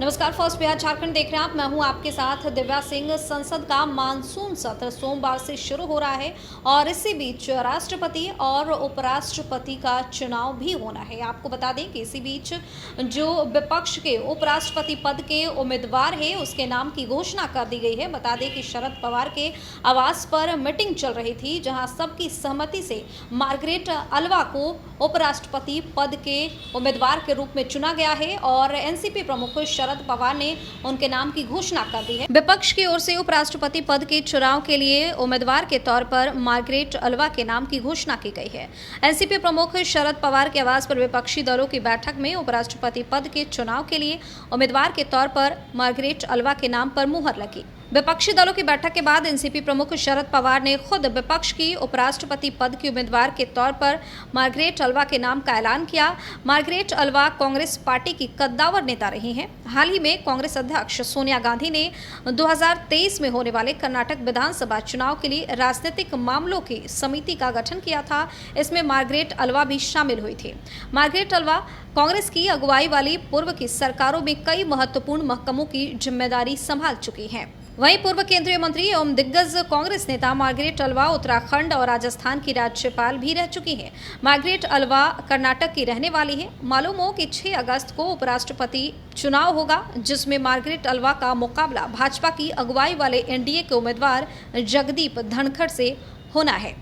नमस्कार, फर्स्ट बिहार झारखंड देख रहे हैं आप। मैं हूं आपके साथ दिव्या सिंह। संसद का मानसून सत्र सोमवार से शुरू हो रहा है और इसी बीच राष्ट्रपति और उपराष्ट्रपति का चुनाव भी होना है। आपको बता दें कि इसी बीच जो विपक्ष के उपराष्ट्रपति पद के उम्मीदवार है उसके नाम की घोषणा कर दी गई है। बता दें कि शरद पवार के आवास पर मीटिंग चल रही थी, जहां सबकी सहमति से मार्गरेट अल्वा को उपराष्ट्रपति पद के उम्मीदवार के रूप में चुना गया है और एनसीपी प्रमुख शरद पवार ने उनके नाम की घोषणा कर दी है। विपक्ष की ओर से उपराष्ट्रपति पद के चुनाव के लिए उम्मीदवार के तौर पर मार्गरेट अल्वा के नाम की घोषणा की गई है। एनसीपी प्रमुख शरद पवार के आवास पर विपक्षी दलों की बैठक में उपराष्ट्रपति पद के चुनाव के लिए उम्मीदवार के तौर पर मार्गरेट अल्वा के नाम पर मुहर लगी। विपक्षी दलों की बैठक के बाद एनसीपी प्रमुख शरद पवार ने खुद विपक्ष की उपराष्ट्रपति पद की उम्मीदवार के तौर पर मार्गरेट अल्वा के नाम का ऐलान किया। मार्गरेट अल्वा कांग्रेस पार्टी की कद्दावर नेता रही हैं। हाल ही में कांग्रेस अध्यक्ष सोनिया गांधी ने 2023 में होने वाले कर्नाटक विधानसभा चुनाव के लिए राजनीतिक मामलों की समिति का गठन किया था। इसमें मार्गरेट अल्वा भी शामिल हुई थी। मार्गरेट अल्वा कांग्रेस की अगुवाई वाली पूर्व की सरकारों में कई महत्वपूर्ण महकमों की जिम्मेदारी संभाल चुकी हैं। वहीं पूर्व केंद्रीय मंत्री एवं दिग्गज कांग्रेस नेता मार्गरेट अल्वा उत्तराखंड और राजस्थान की राज्यपाल भी रह चुकी हैं। मार्गरेट अल्वा कर्नाटक की रहने वाली है। मालूम हो कि 6 अगस्त को उपराष्ट्रपति चुनाव होगा, जिसमें मार्गरेट अल्वा का मुकाबला भाजपा की अगुवाई वाले एनडीए के उम्मीदवार जगदीप धनखड़ से होना है।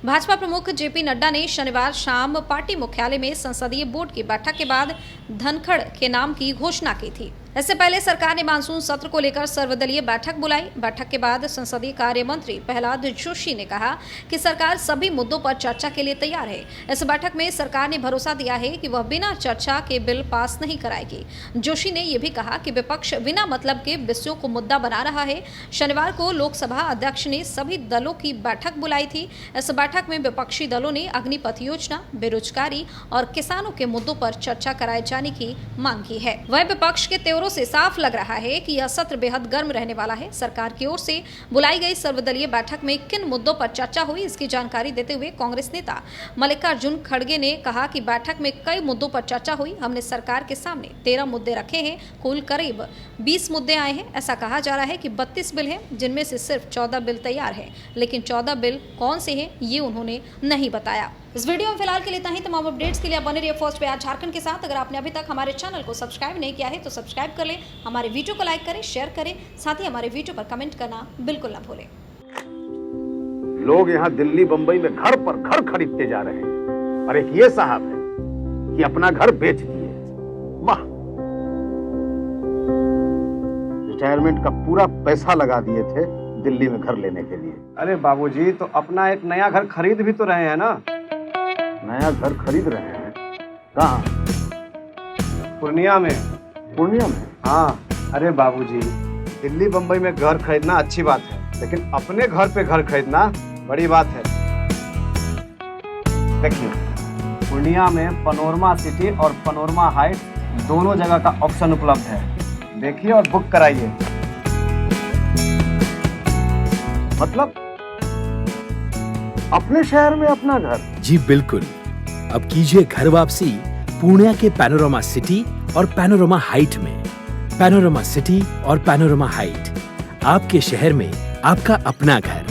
भाजपा प्रमुख जेपी नड्डा ने शनिवार शाम पार्टी मुख्यालय में संसदीय बोर्ड की बैठक के बाद धनखड़ के नाम की घोषणा की थी। इससे पहले सरकार ने मानसून सत्र को लेकर सर्वदलीय बैठक बुलाई। बैठक के बाद संसदीय कार्य मंत्री प्रहलाद जोशी ने कहा कि सरकार सभी मुद्दों पर चर्चा के लिए तैयार है। इस बैठक में सरकार ने भरोसा दिया है कि वह बिना चर्चा के बिल पास नहीं कराएगी। जोशी ने यह भी कहा कि विपक्ष बिना मतलब के विषयों को मुद्दा बना रहा है। शनिवार को लोकसभा अध्यक्ष ने सभी दलों की बैठक बुलाई थी। इस बैठक में विपक्षी दलों ने अग्निपथ योजना, बेरोजगारी और किसानों के मुद्दों पर चर्चा कराए जाने की मांग की है। वह विपक्ष के तेवरों से साफ लग रहा है कि यह सत्र बेहद गर्म रहने वाला है। सरकार की ओर से बुलाई गई सर्वदलीय बैठक में किन मुद्दों पर चर्चा हुई, इसकी जानकारी देते हुए कांग्रेस नेता मल्लिकार्जुन खड़गे ने कहा कि बैठक में कई मुद्दों पर चर्चा हुई। हमने सरकार के सामने 13 मुद्दे रखे हैं। कुल करीब 20 मुद्दे आए हैं। ऐसा कहा जा रहा है कि 32 बिल हैं, जिनमें से सिर्फ 14 बिल तैयार है, लेकिन 14 बिल कौन से हैं ये उन्होंने नहीं बताया। इस वीडियो में फिलहाल के लिए इतना ही। तमाम अपडेट्स के लिए बने रहिए फर्स्ट बिहार झारखंड के साथ। अगर आपने अभी तक हमारे चैनल को सब्सक्राइब नहीं किया है तो सब्सक्राइब कर लें, हमारे वीडियो को लाइक करें, शेयर करें, साथ ही हमारे वीडियो पर कमेंट करना बिल्कुल ना भूलें। लोग यहाँ दिल्ली बंबई में घर पर घर खरीदते जा रहे हैं और एक ये साहब है कि अपना घर बेच दिए। वाह, रिटायरमेंट का पूरा पैसा लगा दिए थे दिल्ली में घर लेने के लिए। अरे बाबूजी, तो अपना एक नया घर खरीद भी तो रहे हैं ना। नया घर खरीद रहे हैं? कहाँ? पूर्णिया में। पूर्णिया में? हाँ। अरे बाबूजी, दिल्ली बंबई में घर खरीदना अच्छी बात है, लेकिन अपने घर पे घर खरीदना बड़ी बात है। देखिए, पूर्णिया में पनोरमा सिटी और पनोरमा हाइट दोनों जगह का ऑप्शन उपलब्ध है। देखिए और बुक कराइए। मतलब अपने शहर में अपना घर? जी बिल्कुल। अब कीजिए घर वापसी पूर्णिया के पैनोरमा सिटी और पैनोरमा हाइट में। पैनोरमा सिटी और पैनोरमा हाइट, आपके शहर में आपका अपना घर।